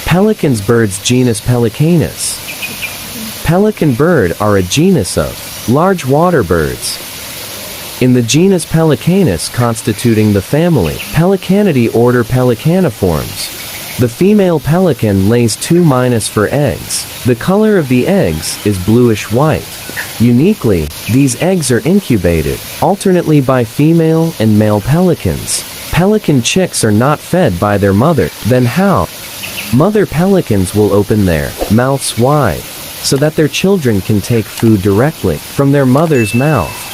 Pelicans birds genus Pelicanus. Pelican bird are a genus of large water birds in the genus Pelicanus, constituting the family Pelicanidae order Pelicaniformes. The female pelican lays 2-4 eggs. The color of the eggs is bluish-white. Uniquely, these eggs are incubated alternately by female and male pelicans. Pelican chicks are not fed by their mother. Then how? Mother pelicans will open their mouths wide so that their children can take food directly from their mother's mouth.